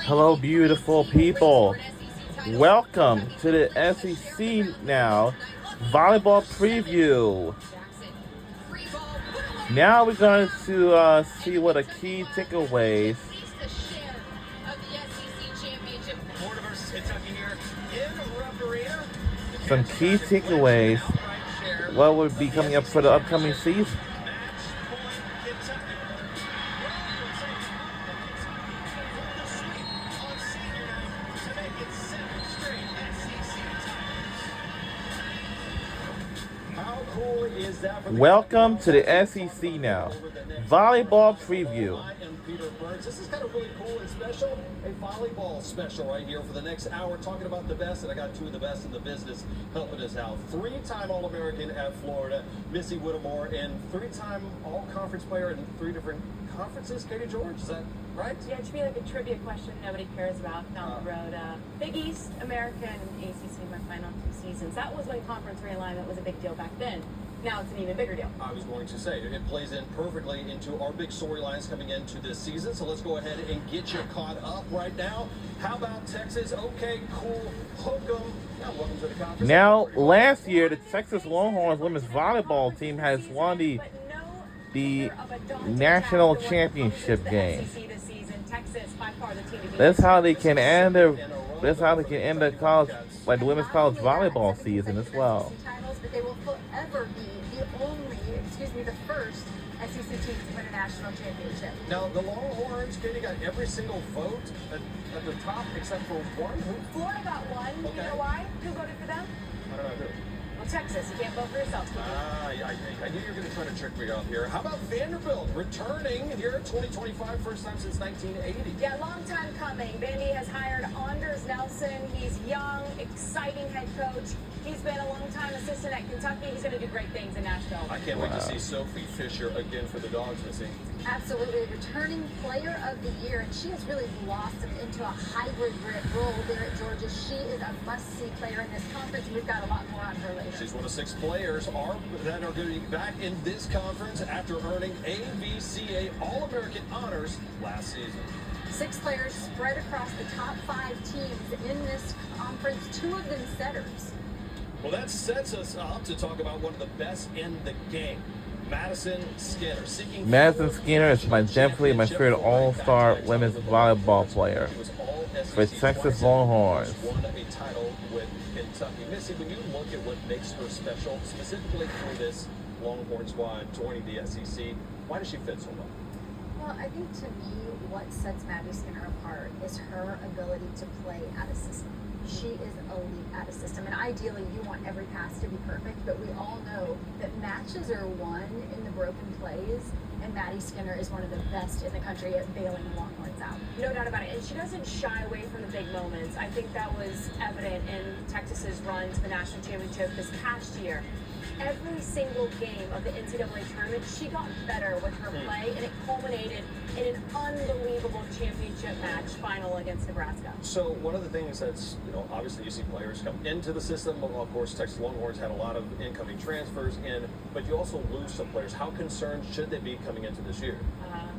Hello, beautiful people. Welcome to the SEC now volleyball preview. Now we're going to see what the key takeaways. Some key takeaways. What would be coming up for the upcoming season? Welcome to the SEC now volleyball preview. This is kind of really cool and special. A volleyball special right here for the next hour, talking about the best, and I got two of the best in the business helping us out. Three-time All-American at Florida, Missy Whittemore, and three-time All-Conference player in three different conferences, Katie George. Is that right? Yeah, it should be like a trivia question nobody cares about down the road. Big East, American, and ACC, my final 2 seasons. That was when conference realignment was a big deal back then. Now it's an even bigger deal. I was going to say, it plays in perfectly into our big storylines coming into this season. So let's go ahead and get you caught up right now. How about Texas? Okay, cool. Hook 'em. Now, welcome to the conference. Now, last year, the Texas Longhorns women's volleyball team has won the national championship game. That's how they can end the college, like the women's college volleyball season as well. But they will forever be the first SEC team to win a national championship. Now, the Longhorns, Katie, got every single vote at the top except for one. Florida got one. Okay. You know why? Who voted for them? I don't know who. Well, Texas. You can't vote for yourself. I knew you were going to try to trick me up here. How about Vanderbilt returning here in 2025, first time since 1980? Yeah, long time coming. Vandy has hired Anders Nelson. He's young, exciting head coach. He's been a long-time assistant at Kentucky. He's going to do great things in Nashville. I can't wait to see Sophie Fisher again for the Dogs, Missy. Absolutely. Returning player of the year, and she has really blossomed into a hybrid role there at Georgia. She is a must-see player in this conference. We've got a lot more on her later. She's one of 6 players that are going to be back in this conference after earning AVCA All-American honors last season. 6 players spread across the top 5 teams in this conference, 2 of them setters. Well, that sets us up to talk about one of the best in the game, Madison Skinner. Madison Skinner is definitely my favorite all-star women's volleyball player for Texas Longhorns. Won a title with Kentucky. Missy, when you look at what makes her special, specifically for this Longhorn squad joining the SEC, why does she fit so well? Well, I think to me, what sets Maddie Skinner apart is her ability to play out of system. She is elite at a system, and ideally you want every pass to be perfect, but we all know that matches are won in the broken plays, and Maddie Skinner is one of the best in the country at bailing the Longhorns out. No doubt about it, and she doesn't shy away from the big moments. I think that was evident in Texas's run to the national championship this past year. Every single game of the NCAA tournament, she got better with her play, and it culminated in an unbelievable championship match final against Nebraska. So one of the things that's, obviously you see players come into the system. Well, of course, Texas Longhorns had a lot of incoming transfers in, but you also lose some players. How concerned should they be coming into this year?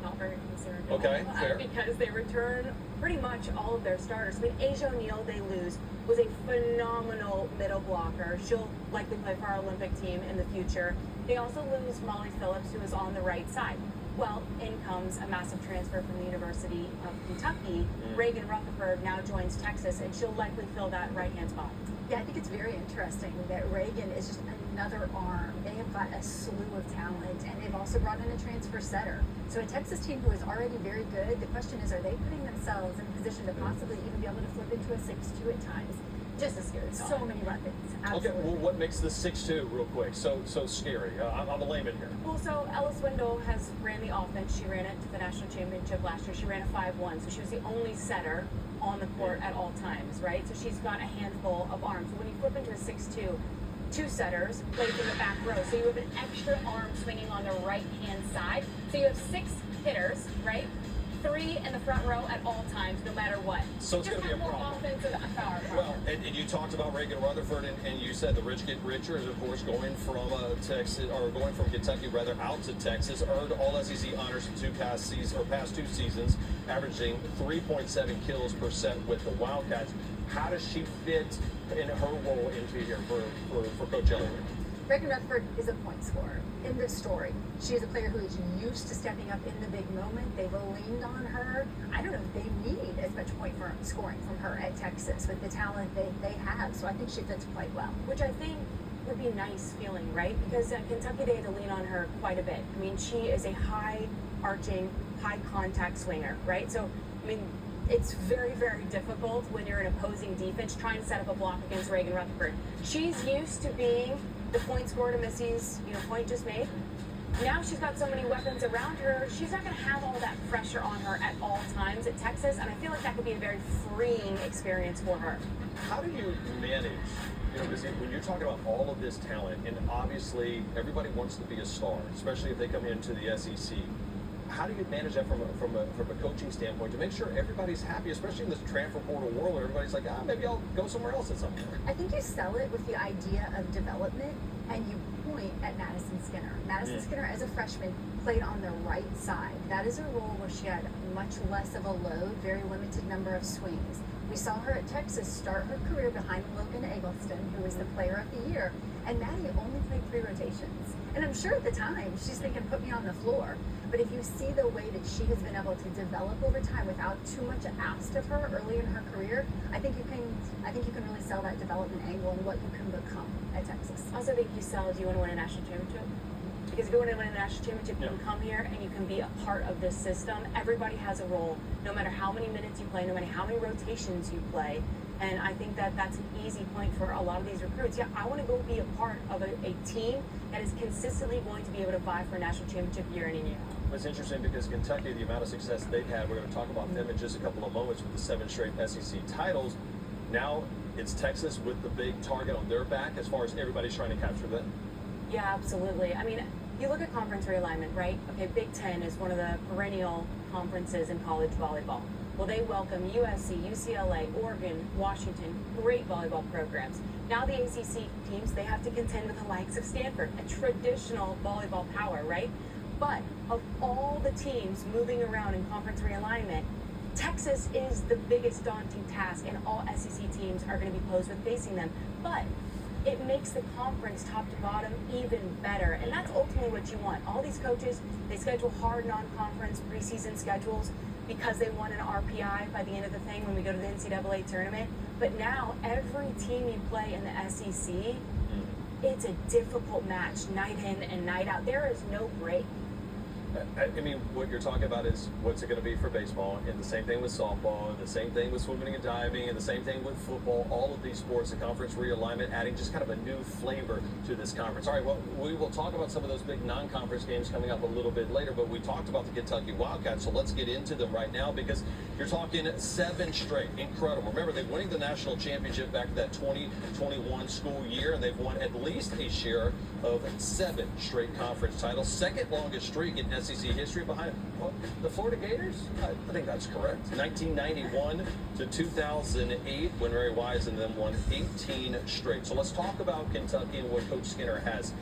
Not very concerned. Okay, fair. Because they return pretty much all of their starters. I mean, Asia O'Neal, they lose, was a phenomenal middle blocker. She'll likely play for our Olympic team in the future. They also lose Molly Phillips, who is on the right side. Well, in comes a massive transfer from the University of Kentucky. Reagan Rutherford now joins Texas, and she'll likely fill that right-hand spot. Yeah, I think it's very interesting that Reagan is just another arm. They have got a slew of talent, and they've also brought in a transfer setter. So a Texas team who is already very good, the question is, are they putting themselves in a position to possibly even be able to flip into a 6-2 at times? Just a scary thought. So many weapons. Absolutely. Okay, well, what makes the 6-2 real quick so scary? I'm a layman here. Well, so Ella Swindle has ran the offense. She ran it to the national championship last year. She ran a 5-1, so she was the only setter on the court at all times, right? So she's got a handful of arms. So when you flip into a 6-2, 2 setters play from the back row. So you have an extra arm swinging on the right-hand side. So you have 6 hitters, right? 3 in the front row at all times, no matter what. So it's Just going to be a have more problem. offensive power. Well, and you talked about Reagan Rutherford, and you said the rich get richer, and of course going from Texas, or going from Kentucky rather, out to Texas, earned all SEC honors in past 2 seasons, averaging 3.7 kills per set with the Wildcats. How does she fit in her role into here for Coach Elliott? Reagan Rutherford is a point scorer. In this story, she is a player who is used to stepping up in the big moment. They've leaned on her. I don't know if they need as much point scoring from her at Texas with the talent they have. So I think she fits quite well. Which I think would be a nice feeling, right? Because at Kentucky, they had to lean on her quite a bit. I mean, she is a high-arching, high-contact swinger, right? So, I mean, it's very, very difficult when you're an opposing defense trying to set up a block against Reagan Rutherford. She's used to being the point scorer to Missy's, point just made. Now she's got so many weapons around her, she's not going to have all that pressure on her at all times at Texas, and I feel like that could be a very freeing experience for her. How do you manage, because when you're talking about all of this talent, and obviously everybody wants to be a star, especially if they come into the SEC. How do you manage that from a coaching standpoint to make sure everybody's happy, especially in this transfer portal world where everybody's like, maybe I'll go somewhere else at some point? I think you sell it with the idea of development, and you point at Madison Skinner. Madison Skinner, as a freshman, played on the right side. That is a role where she had much less of a load, very limited number of swings. We saw her at Texas start her career behind Logan Eggleston, who was the player of the year, and Maddie only played 3 rotations. And I'm sure at the time she's thinking, put me on the floor. But if you see the way that she has been able to develop over time without too much asked of her early in her career, I think you can really sell that development angle and what you can become at Texas. I also think you sell, do you want to win a national championship? Because if you want to win a national championship, you can come here and you can be a part of this system. Everybody has a role, no matter how many minutes you play, no matter how many rotations you play. And I think that that's an easy point for a lot of these recruits. Yeah, I want to go be a part of a team that is consistently going to be able to vie for a national championship year in and year out. It's interesting because Kentucky, the amount of success they've had, we're going to talk about them in just a couple of moments with the 7 straight SEC titles. Now it's Texas with the big target on their back as far as everybody's trying to capture them. Yeah, absolutely. I mean, you look at conference realignment, right? Okay, Big Ten is one of the perennial conferences in college volleyball. Well, they welcome USC, UCLA, Oregon, Washington, great volleyball programs. Now the ACC teams, they have to contend with the likes of Stanford, a traditional volleyball power, right? But of all the teams moving around in conference realignment, Texas is the biggest daunting task, and all SEC teams are going to be posed with facing them. But it makes the conference top to bottom even better, and that's ultimately what you want. All these coaches, they schedule hard non-conference preseason schedules because they want an RPI by the end of the thing when we go to the NCAA tournament. But now every team you play in the SEC, it's a difficult match night in and night out. There is no break. I mean, what you're talking about is what's it going to be for baseball, and the same thing with softball, and the same thing with swimming and diving, and the same thing with football. All of these sports, the conference realignment, adding just kind of a new flavor to this conference. All right, well, we will talk about some of those big non-conference games coming up a little bit later, but we talked about the Kentucky Wildcats, so let's get into them right now because you're talking 7 straight. Incredible. Remember, they're winning the national championship back to that 2021 school year, and they've won at least a share of 7 straight conference titles. Second longest streak in SEC history behind the Florida Gators. I think that's correct. 1991 to 2008 when Ray Wise and them won 18 straight. So let's talk about Kentucky and what Coach Skinner has.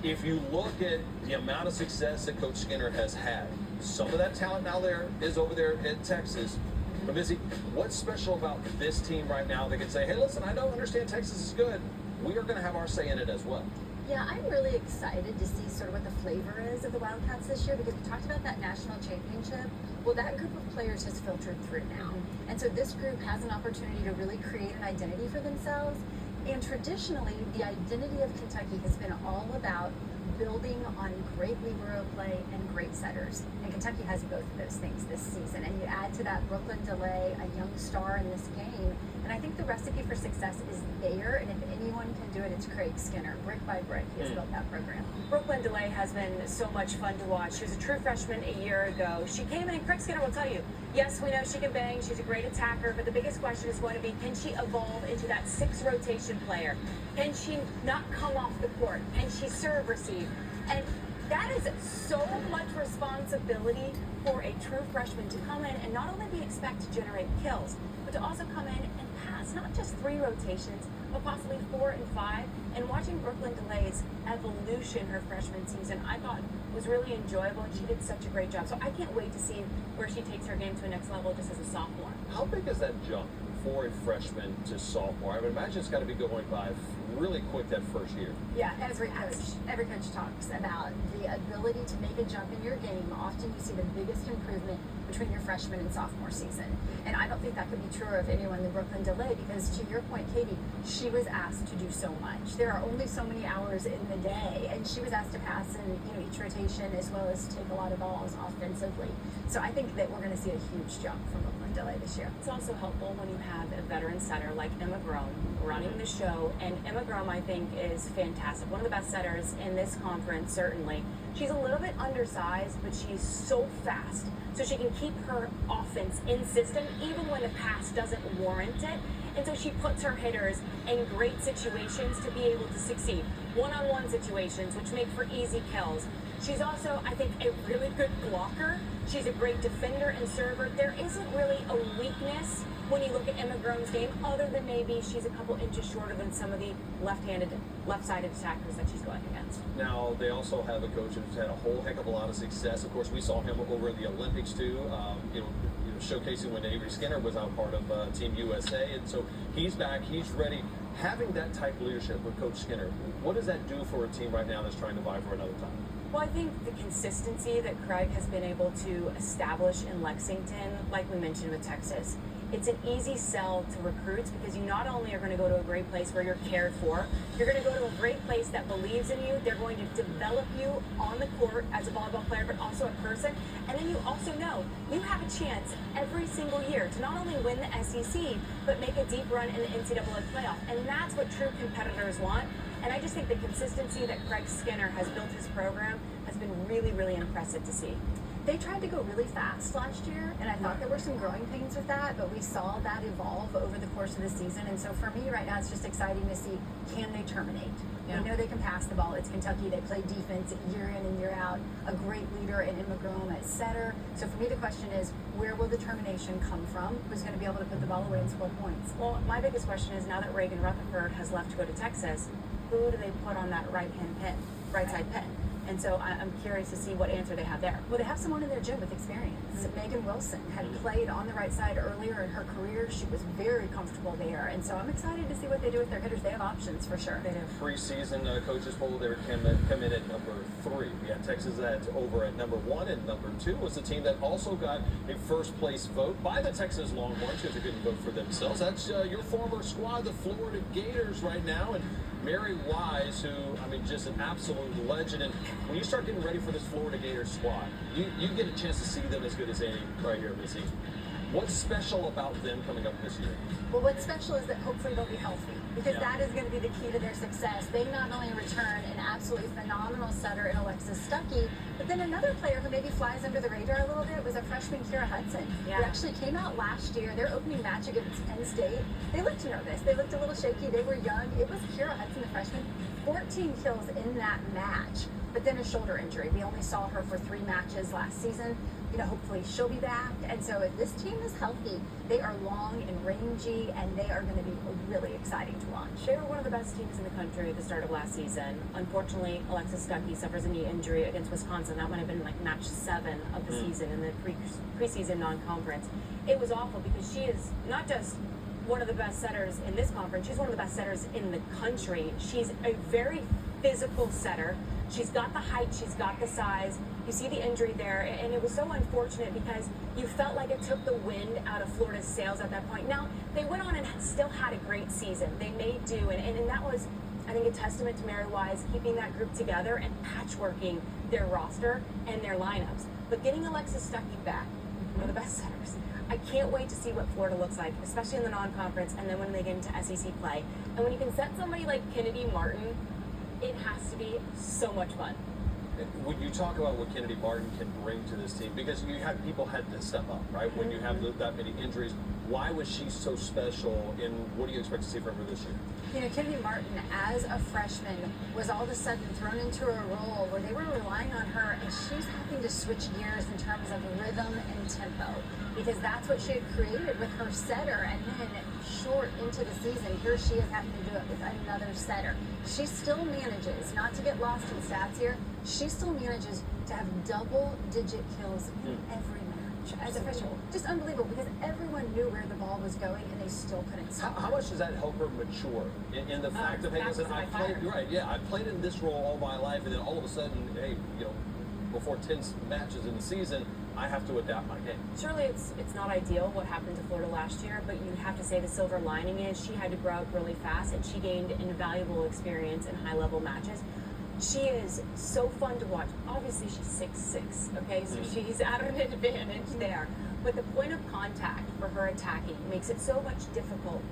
If you look at the amount of success that Coach Skinner has had, some of that talent now there is over there at Texas. But Missy, what's special about this team right now that can say, hey, listen, I don't understand Texas is good. We are going to have our say in it as well. Yeah, I'm really excited to see sort of what the flavor is of the Wildcats this year because we talked about that national championship. Well, that group of players has filtered through now. And so this group has an opportunity to really create an identity for themselves. And traditionally, the identity of Kentucky has been all about building on great libero play and great setters. And Kentucky has both of those things this season. And you add to that Brooklyn DeLay, a young star in this game. And I think the recipe for success is there. And if anyone can do it, it's Craig Skinner. Brick by brick, he has built that program. Brooklyn DeLay has been so much fun to watch. She was a true freshman a year ago. She came in, and Craig Skinner will tell you, yes, we know she can bang. She's a great attacker. But the biggest question is going to be, can she evolve into that 6 rotation player? Can she not come off the court? Can she serve, receive? And That is so much responsibility for a true freshman to come in and not only be expected to generate kills, but to also come in and pass not just 3 rotations, but possibly 4 and 5. And watching Brooklyn DeLay's evolution her freshman season, I thought was really enjoyable, and she did such a great job. So I can't wait to see where she takes her game to a next level just as a sophomore. How big is that jump for a freshman to sophomore? I would imagine it's got to be going by really quick that first year. Yeah, every coach talks about the ability to make a jump in your game. Often you see the biggest improvement between your freshman and sophomore season. And I don't think that could be true of anyone in Brooklyn DeLay, because to your point, Katie, she was asked to do so much. There are only so many hours in the day, and she was asked to pass in each rotation as well as take a lot of balls offensively. So I think that we're going to see a huge jump from Brooklyn DeLay this year. It's also helpful when you have a veteran setter like Emma Grome running the show, and Emma Grome, I think, is fantastic. One of the best setters in this conference, certainly. She's a little bit undersized, but she's so fast, so she can keep her offense in system even when the pass doesn't warrant it. And so she puts her hitters in great situations to be able to succeed. One-on-one situations, which make for easy kills. She's also, I think, a really good blocker. She's a great defender and server. There isn't really a weakness when you look at Emma Grome's game, other than maybe she's a couple inches shorter than some of the left-sided attackers that she's going against. Now, they also have a coach who's had a whole heck of a lot of success. Of course, we saw him over at the Olympics, too, showcasing when Avery Skinner was out part of Team USA. And so he's back, he's ready. Having that type of leadership with Coach Skinner, what does that do for a team right now that's trying to vie for another time? Well, I think the consistency that Craig has been able to establish in Lexington, like we mentioned with Texas, it's an easy sell to recruits, because you not only are going to go to a great place where you're cared for, you're going to go to a great place that believes in you. They're going to develop you on the court as a volleyball player, but also a person. And then you also know you have a chance every single year to not only win the SEC, but make a deep run in the NCAA playoff. And that's what true competitors want. And I just think the consistency that Craig Skinner has built his program has been really, really impressive to see. They tried to go really fast last year, and I thought there were some growing pains with that, but we saw that evolve over the course of the season. And so for me right now, it's just exciting to see, can they terminate? Yeah. We know they can pass the ball. It's Kentucky. They play defense year in and year out. A great leader in Emma Grome at setter. So for me, the question is, where will the termination come from? Who's going to be able to put the ball away and score points? Well, my biggest question is, now that Reagan Rutherford has left to go to Texas, who do they put on that right side pin? And so I'm curious to see what answer they have there. Well, they have someone in their gym with experience. Megan Wilson had played on the right side earlier in her career. She was very comfortable there. And so I'm excited to see what they do with their hitters. They have options for sure. They do. Preseason coaches poll, they come in at number 3. We had Texas over at number 1, and number 2 was the team that also got a first place vote by the Texas Longhorns, because they couldn't vote for themselves. That's your former squad, the Florida Gators, right now. And Mary Wise, who, just an absolute legend. And when you start getting ready for this Florida Gators squad, you get a chance to see them as good as any right here, Missy. What's special about them coming up this year? Well, what's special is that hopefully they'll be healthy, because that is going to be the key to their success. They not only return an absolutely phenomenal setter in Alexis Stuckey, but then another player who maybe flies under the radar a little bit was a freshman, Kira Hudson, who actually came out last year. Their opening match against Penn State, they looked nervous. They looked a little shaky. They were young. It was Kira Hudson, the freshman, 14 kills in that match, but then a shoulder injury. We only saw her for 3 matches last season. Hopefully she'll be back. And so if this team is healthy, they are long and rangy, and they are going to be really exciting to watch. They were one of the best teams in the country at the start of last season. Unfortunately, Alexis Stuckey suffers a knee injury against Wisconsin. That might have been like match 7 of the season in the preseason non-conference. It was awful, because she is not just one of the best setters in this conference, she's one of the best setters in the country. She's a very physical setter. She's got the height, she's got the size. You see the injury there, and it was so unfortunate, because you felt like it took the wind out of Florida's sails at that point. Now, they went on and still had a great season. They made do, and that was, I think, a testament to Mary Wise keeping that group together and patchworking their roster and their lineups. But getting Alexis Stuckey back, one of the best setters, I can't wait to see what Florida looks like, especially in the non-conference, and then when they get into SEC play. And when you can set somebody like Kennedy Martin, it has to be so much fun. When you talk about what Kennedy Martin can bring to this team, because you had people had to step up, right? When you have that many injuries, why was she so special, and what do you expect to see from her this year? You know, Kennedy Martin, as a freshman, was all of a sudden thrown into a role where they were relying on her, and she's having to switch gears in terms of rhythm and tempo, because that's what she had created with her setter, and then short into the season, here she is having to do it with another setter. She still manages, not to get lost in stats here, she still manages to have double-digit kills in every match as a freshman. Just unbelievable, because everyone knew where the ball was going, and they still couldn't stop. How much does that help her mature in the fact of, hey, listen, I played, you're right, yeah, I played in this role all my life, and then all of a sudden, hey, you know, before 10 matches in the season, I have to adapt my game. Surely it's not ideal what happened to Florida last year, but you have to say the silver lining is she had to grow up really fast, and she gained invaluable experience in high-level matches. She is so fun to watch. Obviously, she's 6'6", okay? So she's at an advantage there. But the point of contact for her attacking makes it so difficult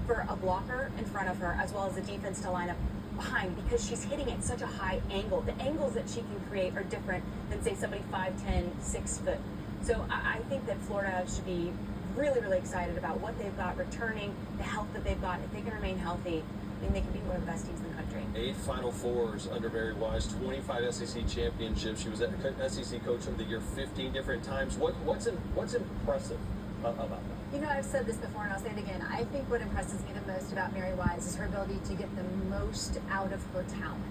for a blocker in front of her, as well as the defense to line up behind, because she's hitting at such a high angle. The angles that she can create are different than, say, somebody 5'10", 6 foot. So I think that Florida should be really, really excited about what they've got returning, the health that they've got. If they can remain healthy, I think they can be one of the best teams in the country. 8 Final Fours under Mary Wise, 25 SEC championships. She was at SEC Coach of the Year 15 different times. What's impressive about that? You know, I've said this before, and I'll say it again. I think what impresses me the most about Mary Wise is her ability to get the most out of her talent.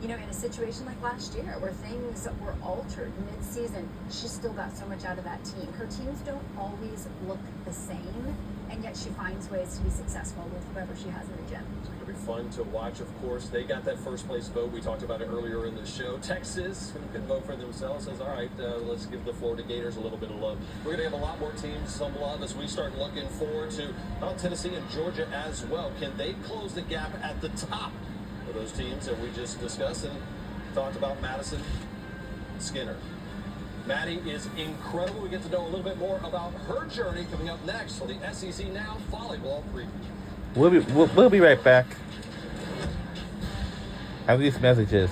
You know, in a situation like last year where things were altered mid-season, she still got so much out of that team. Her teams don't always look the same, and yet she finds ways to be successful with whoever she has in the gym. It's going to be fun to watch, of course. They got that first place vote. We talked about it earlier in the show. Texas, who can vote for themselves, says, all right, let's give the Florida Gators a little bit of love. We're going to have a lot more teams, some love, as we start looking forward to Tennessee and Georgia as well. Can they close the gap at the top of those teams that we just discussed and talked about? Madison, Skinner. Maddie is incredible. We get to know a little bit more about her journey coming up next on the SEC Now Volleyball Preview. We'll be right back after these messages.